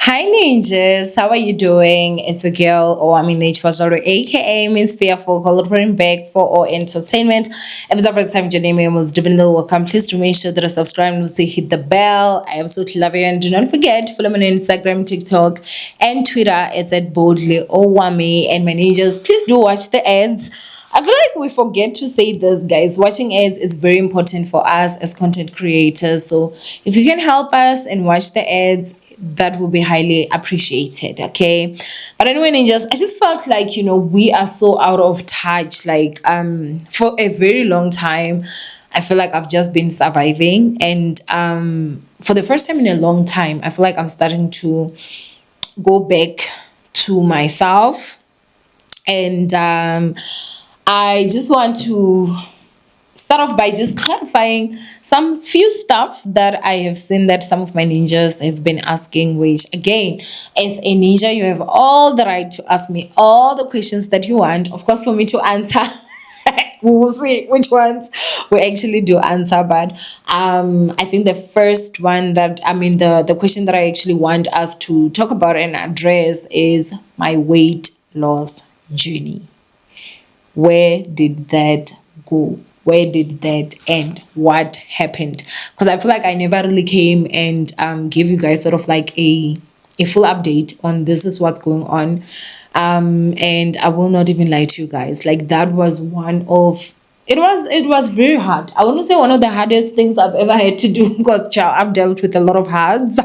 Hi ninjas, how are you doing? It's a girl, Owamie aka Miss Fearful, collaborating back for our entertainment. If it's the first time your name was doing welcome, please to make sure that you subscribe and say hit the bell. I absolutely love you, and do not forget to follow me on Instagram, TikTok, and Twitter. It's at boldly Owamie. And my ninjas, please do watch the ads. I feel like we forget to say this, guys. Watching ads is very important for us as content creators. So if you can help us and watch the ads, that will be highly appreciated. Okay. But anyway, ninjas, I just felt like, we are so out of touch. Like, for a very long time, I feel like I've just been surviving. And for the first time in a long time, I feel like I'm starting to go back to myself. And I just want to start off by just clarifying some few stuff that I have seen that some of my ninjas have been asking, which again, as a ninja, you have all the right to ask me all the questions that you want, of course, for me to answer. We'll see which ones we actually do answer. But I think the first one the question that I actually want us to talk about and address is my weight loss journey. Where did that go? Where did that end? What happened? Because I feel like I never really came and gave you guys sort of like a full update on this is what's going on. And I will not even lie to you guys. Like that was it was very hard. I wouldn't say one of the hardest things I've ever had to do because child, I've dealt with a lot of hards.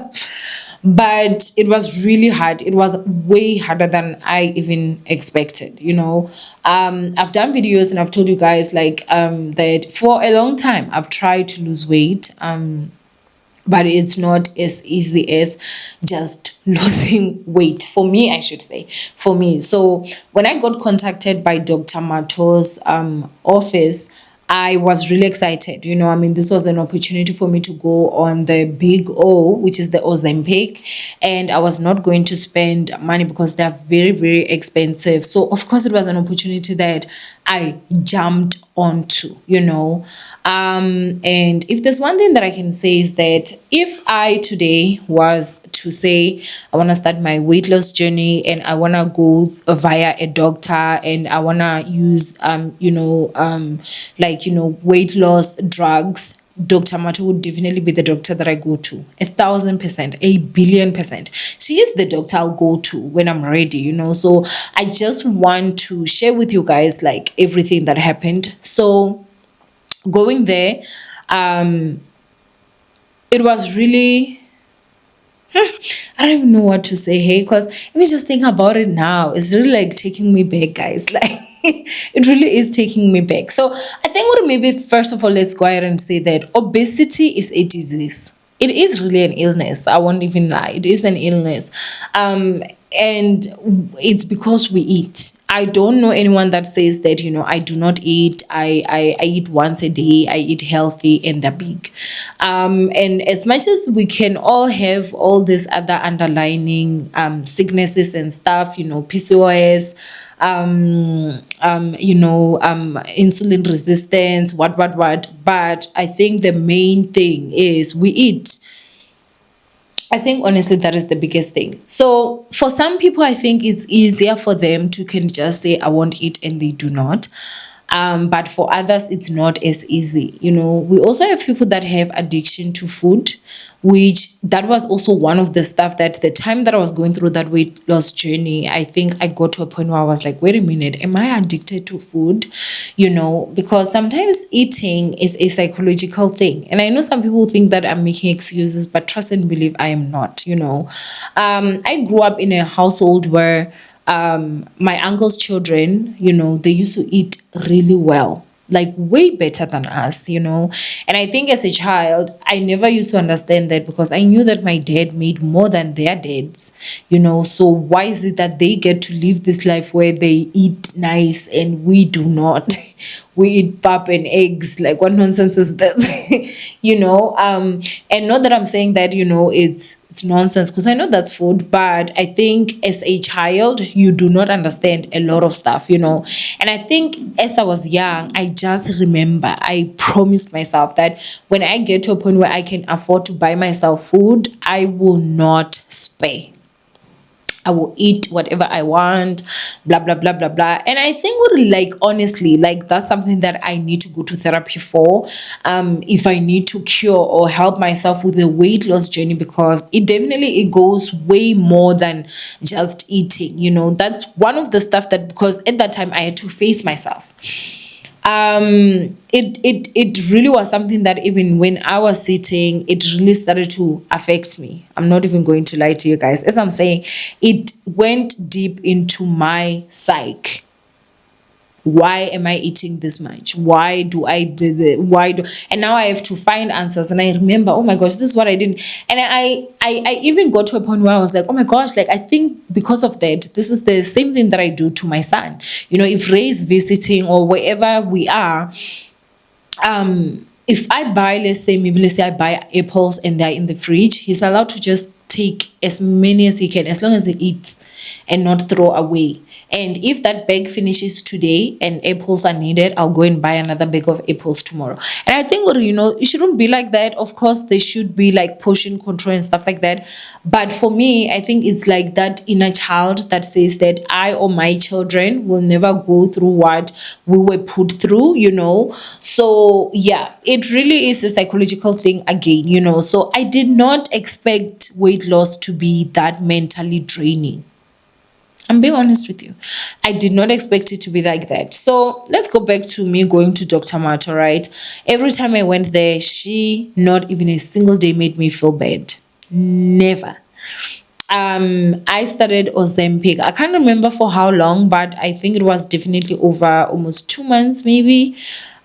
But it was really hard. It was way harder than I even expected. I've done videos and I've told you guys that for a long time I've tried to lose weight, but it's not as easy as just losing weight for me, I should say, for me. So when I got contacted by Dr. Mato's office, I was really excited. This was an opportunity for me to go on the big O, which is the Ozempic, and I was not going to spend money because they're very, very expensive. So, of course, it was an opportunity that I jumped onto. And if there's one thing that I can say is that if I today was to say I want to start my weight loss journey and I want to go via a doctor and I want to use weight loss drugs, Dr. Mato would definitely be the doctor that I go to. 1,000%, 1,000,000,000%. She is the doctor I'll go to when I'm ready, So I just want to share with you guys like everything that happened. So going there, it was really I don't even know what to say, hey, because let me just think about it now. It's really like taking me back, guys. Like it really is taking me back. So I think maybe first of all, let's go ahead and say that obesity is a disease. It is really an illness. I won't even lie. It is an illness. And it's because we eat. I don't know anyone that says that, I do not eat. I eat once a day. I eat healthy and they're big. And as much as we can all have all these other underlying sicknesses and stuff, PCOS, insulin resistance, what. But I think the main thing is we eat. I think honestly that is the biggest thing. So for some people, I think it's easier for them to can just say I won't eat and they do not. But for others, it's not as easy. We also have people that have addiction to food, which that was also one of the stuff that the time that I was going through that weight loss journey, I think I got to a point where I was like, wait a minute, am I addicted to food? Because sometimes eating is a psychological thing. And I know some people think that I'm making excuses, but trust and believe I am not, I grew up in a household where my uncle's children, they used to eat really well, like way better than us, And I think as a child, I never used to understand that because I knew that my dad made more than their dads, So why is it that they get to live this life where they eat nice and we do not? We eat pap and eggs. Like what nonsense is that? And not that I'm saying that, it's nonsense because I know that's food, but I think as a child, you do not understand a lot of stuff, And I think as I was young, I just remember I promised myself that when I get to a point where I can afford to buy myself food, I will not spare. I will eat whatever I want, blah, blah, blah, blah, blah. And I think, like, honestly, like, that's something that I need to go to therapy for. If I need to cure or help myself with the weight loss journey, because it goes way more than just eating, That's one of the stuff that, because at that time I had to face myself. It really was something that even when I was sitting, it really started to affect me. I'm not even going to lie to you guys. As I'm saying, it went deep into my psyche. Why am I eating this much? Why do I do the why do and now I have to find answers, and I remember, oh my gosh, this is what I did. And I even got to a point where I was like, oh my gosh, like, I think because of that, this is the same thing that I do to my son. If Ray is visiting or wherever we are, if I buy, let's say I buy apples and they're in the fridge, he's allowed to just take as many as he can, as long as he eats and not throw away. And if that bag finishes today and apples are needed, I'll go and buy another bag of apples tomorrow. And I think, it shouldn't be like that. Of course, there should be like portion control and stuff like that. But for me, I think it's like that inner child that says that I or my children will never go through what we were put through, So yeah, it really is a psychological thing again, So I did not expect weight loss to be that mentally draining. I'm being honest with you. I did not expect it to be like that. So let's go back to me going to Dr. Mato, right? Every time I went there, she not even a single day made me feel bad. Never. I started Ozempic. I can't remember for how long, but I think it was definitely over almost 2 months, maybe.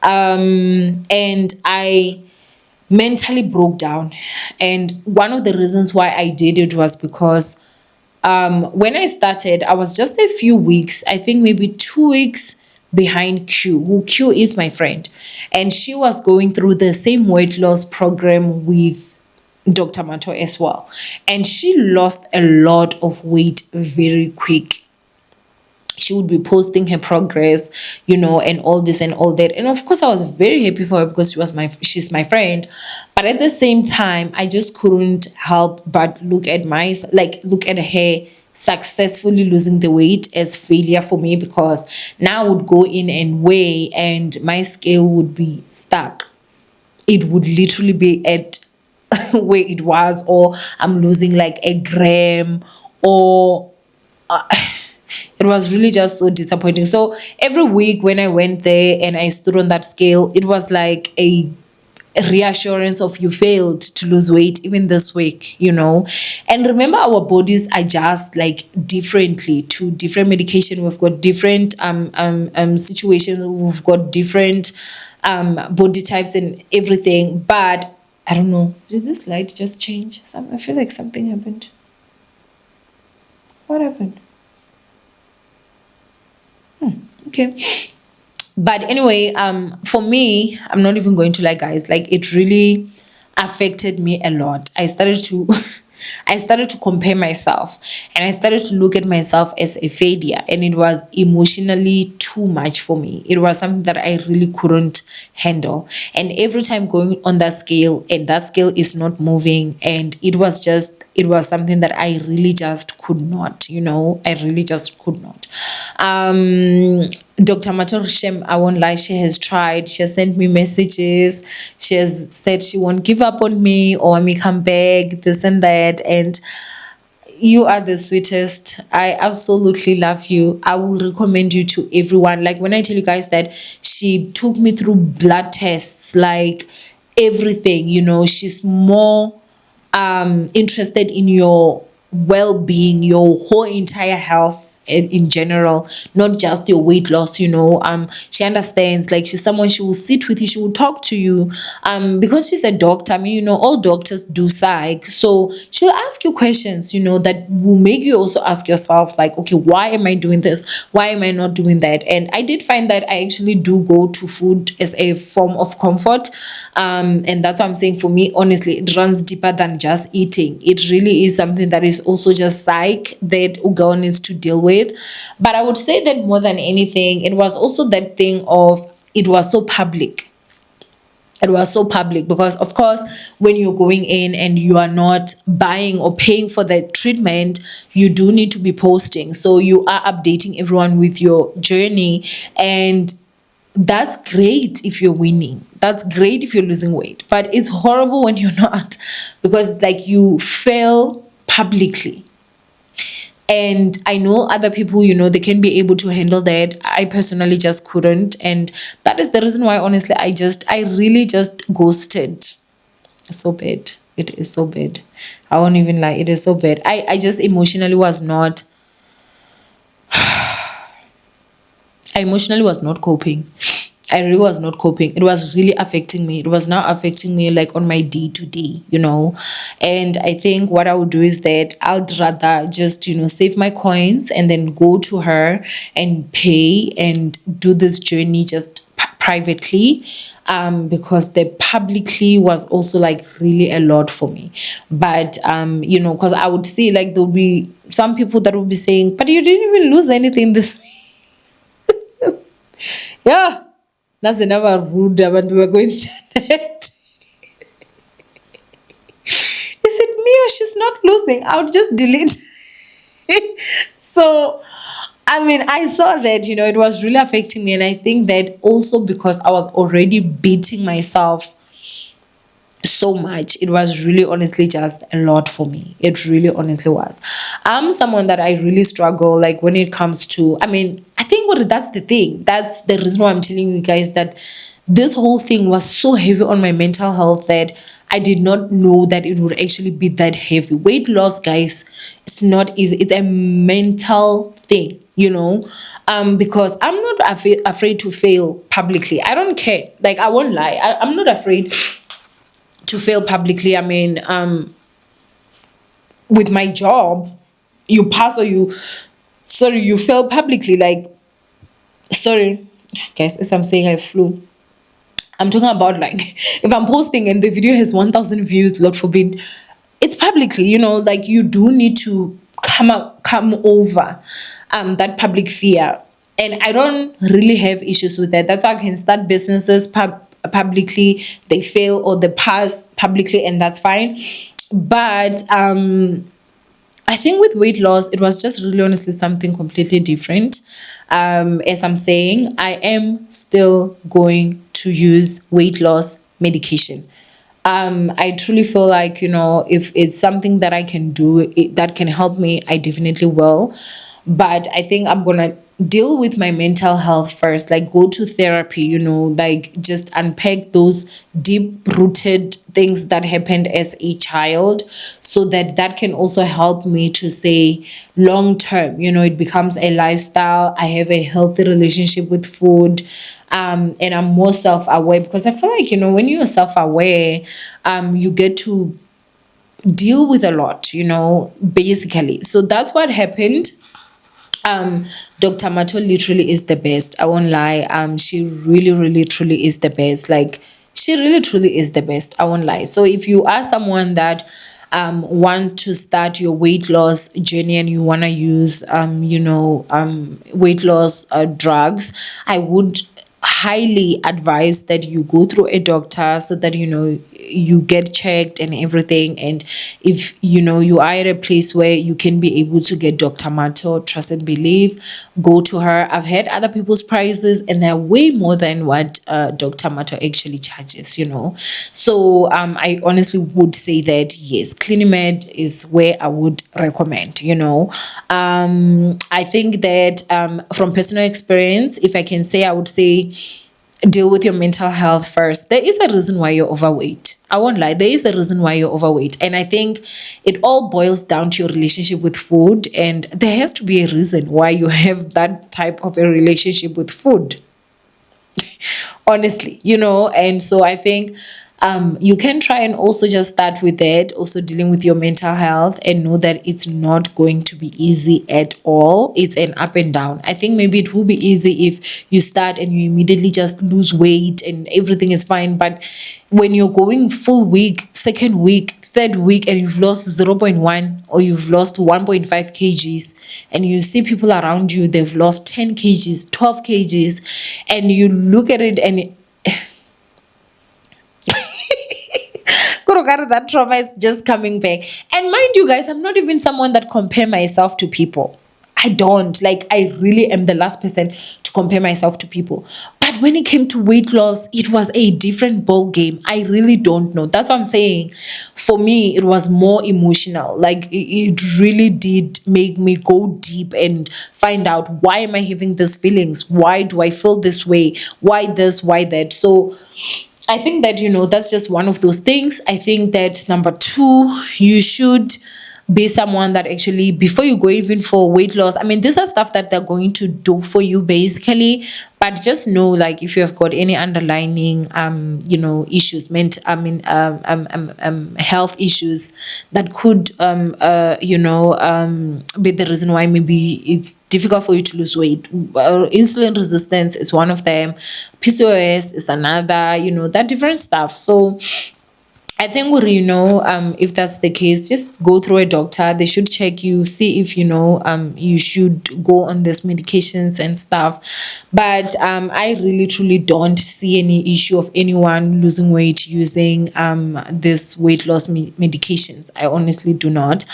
And I mentally broke down. And one of the reasons why I did it was because when I started, I was just a few weeks, I think maybe 2 weeks behind Q, who Q is my friend. And she was going through the same weight loss program with Dr. Mato as well. And she lost a lot of weight very quick. She would be posting her progress, and all this and all that. And of course, I was very happy for her because she's my friend. But at the same time, I just couldn't help but look at her successfully losing the weight as failure for me, because now I would go in and weigh and my scale would be stuck. It would literally be at where it was, or I'm losing like a gram, or it was really just so disappointing. So every week when I went there and I stood on that scale, it was like a reassurance of you failed to lose weight even this week, And remember, our bodies adjust like differently to different medication. We've got different situations. We've got different body types and everything. But I don't know. Did this light just change? I feel like something happened. What happened? Okay. But anyway, for me, I'm not even going to lie, guys, like, it really affected me a lot. I started to compare myself, and I started to look at myself as a failure, and it was emotionally too much for me. It was something that I really couldn't handle. And every time going on that scale, and that scale is not moving, and it was something that I really just could not, I really just could not. Dr. Mato, I won't lie, she has tried. She has sent me messages. She has said she won't give up on me, or me come back, this and that. And you are the sweetest. I absolutely love you. I will recommend you to everyone. Like, when I tell you guys that she took me through blood tests, like everything, she's more interested in your well-being, your whole entire health in general, not just your weight loss. She understands. Like, she's someone, she will sit with you, she will talk to you, because she's a doctor. I mean, all doctors do psych, so she'll ask you questions, that will make you also ask yourself, like, okay, why am I doing this? Why am I not doing that? And I did find that I actually do go to food as a form of comfort, and that's what I'm saying. For me, honestly, it runs deeper than just eating. It really is something that is also just psych that a girl needs to deal with. But I would say that more than anything, it was also that thing of, it was so public. It was so public because, of course, when you're going in and you are not buying or paying for the treatment, you do need to be posting. So you are updating everyone with your journey, and that's great if you're winning. That's great if you're losing weight, but it's horrible when you're not, because it's like you fail publicly. And I know other people, they can be able to handle that. I personally just couldn't. And that is the reason why, honestly, I really just ghosted. It's so bad. It is so bad. I won't even lie. It is so bad. I just emotionally was not, I emotionally was not coping. I really was not coping. It was really affecting me. It was now affecting me like on my day to day, And I think what I would do is that I'd rather just, save my coins and then go to her and pay and do this journey just privately, because the publicly was also like really a lot for me. But because I would see like there'll be some people that will be saying, but you didn't even lose anything this week. Yeah. That's never rude when we were going to internet. Is it me or she's not losing? I would just delete. So, I saw that, it was really affecting me. And I think that also because I was already beating myself so much, it was really honestly just a lot for me. It really honestly was. I'm someone that I really struggle like when it comes to, I think that's the thing. That's the reason why I'm telling you guys that this whole thing was so heavy on my mental health that I did not know that it would actually be that heavy. Weight loss, guys, it's not easy. It's a mental thing, because I'm not afraid to fail publicly. I don't care. Like, I won't lie. I'm not afraid to fail publicly. With my job, you pass or you fail publicly. Like, sorry guys, as I'm saying, I flew. I'm talking about like if I'm posting and the video has 1,000 views, Lord forbid, it's publicly, like you do need to come over that public fear. And I don't really have issues with that. That's why I can start businesses publicly, they fail or they pass publicly, and that's fine. But I think with weight loss, it was just really honestly something completely different. As I'm saying, I am still going to use weight loss medication. I truly feel like, if it's something that I can do, that can help me, I definitely will. But I think I'm going to deal with my mental health first, like go to therapy, like just unpack those deep rooted things that happened as a child, so that can also help me to say long term, it becomes a lifestyle. I have a healthy relationship with food, and I'm more self-aware, because I feel like, when you're self-aware, you get to deal with a lot, basically. So that's what happened. Dr. Mato literally is the best. I won't lie. She really, really, truly is the best. Like, she really, truly is the best. I won't lie. So if you are someone that want to start your weight loss journey and you want to use weight loss drugs, I would highly advise that you go through a doctor, so that you get checked and everything. And if you are at a place where you can be able to get Dr. Mato, trust and believe, go to her. I've had other people's prices and they're way more than what Dr. Mato actually charges, so I honestly would say that yes, Clinimed is where I would recommend. I think that from personal experience, if I can say, I would say deal with your mental health first. There is a reason why you're overweight. I won't lie. There is a reason why you're overweight. And I think it all boils down to your relationship with food. And there has to be a reason why you have that type of a relationship with food. Honestly, and so I think you can try and also just start with that, also dealing with your mental health, and know that it's not going to be easy at all. It's an up and down. I think maybe it will be easy if you start and you immediately just lose weight and everything is fine. But when you're going full week, second week, third week, and you've lost 0.1 or you've lost 1.5 kgs, and you see people around you, they've lost 10 kgs, 12 kgs, and you look at it and that trauma is just coming back. And mind you guys, I'm not even someone that compare myself to people. I don't. Like, I really am the last person to compare myself to people. But when it came to weight loss, it was a different ball game. I really don't know. That's what I'm saying. For me, it was more emotional. Like, it really did make me go deep and find out, why am I having these feelings? Why do I feel this way? Why this? Why that? So I think that, that's just one of those things. I think that number two, you should be someone that actually, before you go even for weight loss, I mean, these are stuff that they're going to do for you basically, but just know, like, if you have got any underlying issues, health issues that could be the reason why maybe it's difficult for you to lose weight. Insulin resistance is one of them, PCOS is another, that different stuff. So I think, if that's the case, just go through a doctor. They should check you, see if, you should go on these medications and stuff. But I really, truly don't see any issue of anyone losing weight using this weight loss medications. I honestly do not.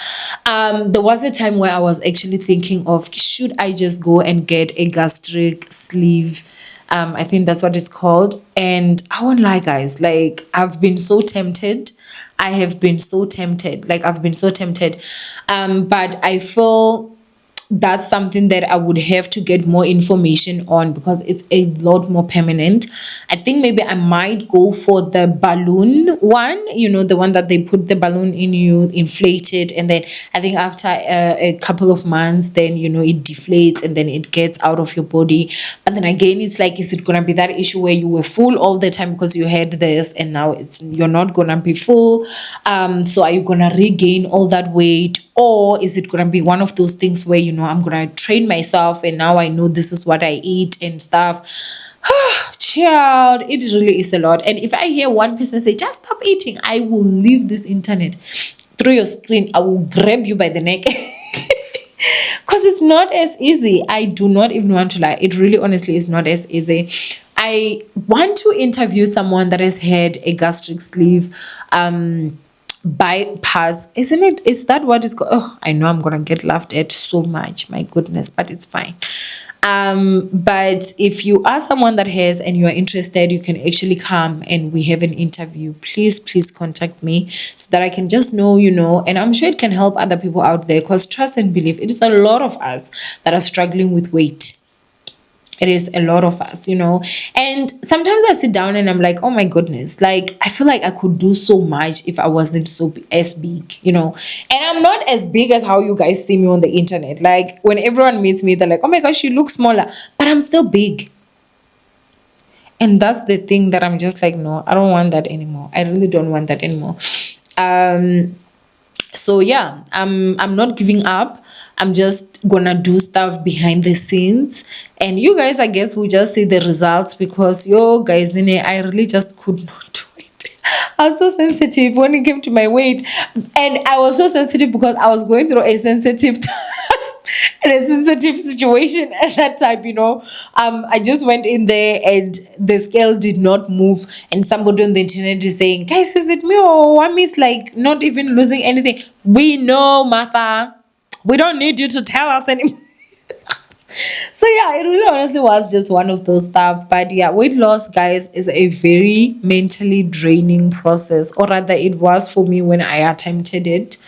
There was a time where I was actually thinking of, should I just go and get a gastric sleeve? I think that's what it's called. And I won't lie, guys, like, I've been so tempted. I have been so tempted. Like, I've been so tempted. But I feel that's something that I would have to get more information on, because it's a lot more permanent. I think maybe I might go for the balloon one, the one that they put the balloon in you, inflate it, and then I think after a couple of months, then, it deflates and then it gets out of your body. But then again, it's like, is it going to be that issue where you were full all the time because you had this, and now you're not going to be full? So are you going to regain all that weight? Or is it going to be one of those things where, I'm going to train myself and now I know this is what I eat and stuff? Child, it really is a lot. And if I hear one person say, just stop eating, I will leave this internet through your screen. I will grab you by the neck. Because it's not as easy. I do not even want to lie. It really, honestly, is not as easy. I want to interview someone that has had a gastric sleeve bypass, isn't it? Is that what it's called? Oh, I know I'm gonna get laughed at so much, my goodness, but it's fine. But if you are someone that has and you are interested, you can actually come and we have an interview. Please contact me so that I can just know, and I'm sure it can help other people out there, because trust and believe, it is a lot of us that are struggling with weight. It is a lot of us, and sometimes I sit down and I'm like, oh my goodness, like, I feel like I could do so much if I wasn't as big, and I'm not as big as how you guys see me on the internet. Like, when everyone meets me, they're like, oh my gosh, you look smaller, but I'm still big. And that's the thing that I'm just like, no, I don't want that anymore. I really don't want that anymore. So yeah, I'm not giving up. I'm just gonna do stuff behind the scenes, and you guys, I guess, will just see the results, because guys, I really just could not do it. I was so sensitive when it came to my weight, and I was so sensitive because I was going through a sensitive time and a sensitive situation at that time. I just went in there and the scale did not move, and somebody on the internet is saying, guys, is it me or Owamie's like not even losing anything? We know, Martha. We don't need you to tell us anymore. So yeah, it really honestly was just one of those stuff. But yeah, weight loss, guys, is a very mentally draining process, or rather it was for me when I attempted it.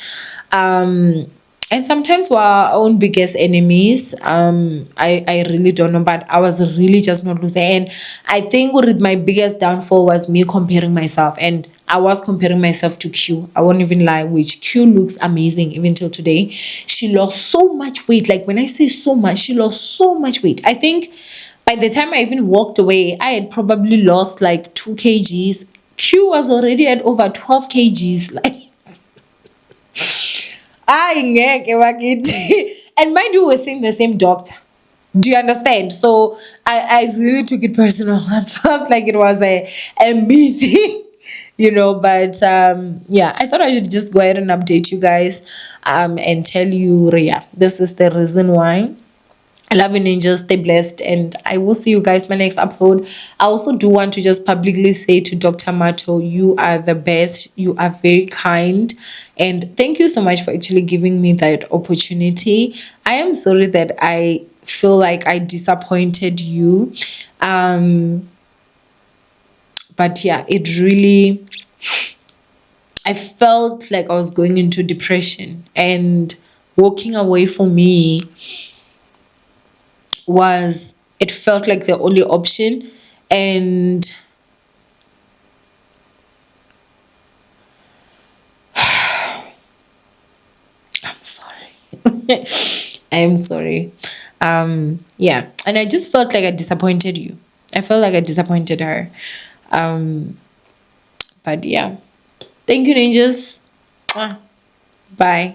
And sometimes we're our own biggest enemies. I really don't know, but I was really just not losing. And I think my biggest downfall was me comparing myself. And I was comparing myself to Q. I won't even lie, which Q looks amazing even till today. She lost so much weight. Like, when I say so much, she lost so much weight. I think by the time I even walked away, I had probably lost like 2 kgs. Q was already at over 12 kgs. Like, and mind you, we're seeing the same doctor. Do you understand? So I really took it personal. I felt like it was a meeting, but yeah, I thought I should just go ahead and update you guys and tell you, yeah, this is the reason why I love you, ninjas. Stay blessed, and I will see you guys my next upload. I also do want to just publicly say to Dr. Mato, you are the best. You are very kind, and thank you so much for actually giving me that opportunity. I am sorry that I feel like I disappointed you, but yeah, it really. I felt like I was going into depression, and walking away for me was, it felt like the only option. And I'm sorry. I am sorry. Yeah, and I just felt like I disappointed you. I felt like I disappointed her. um but yeah, thank you, ninjas. Mwah. Bye.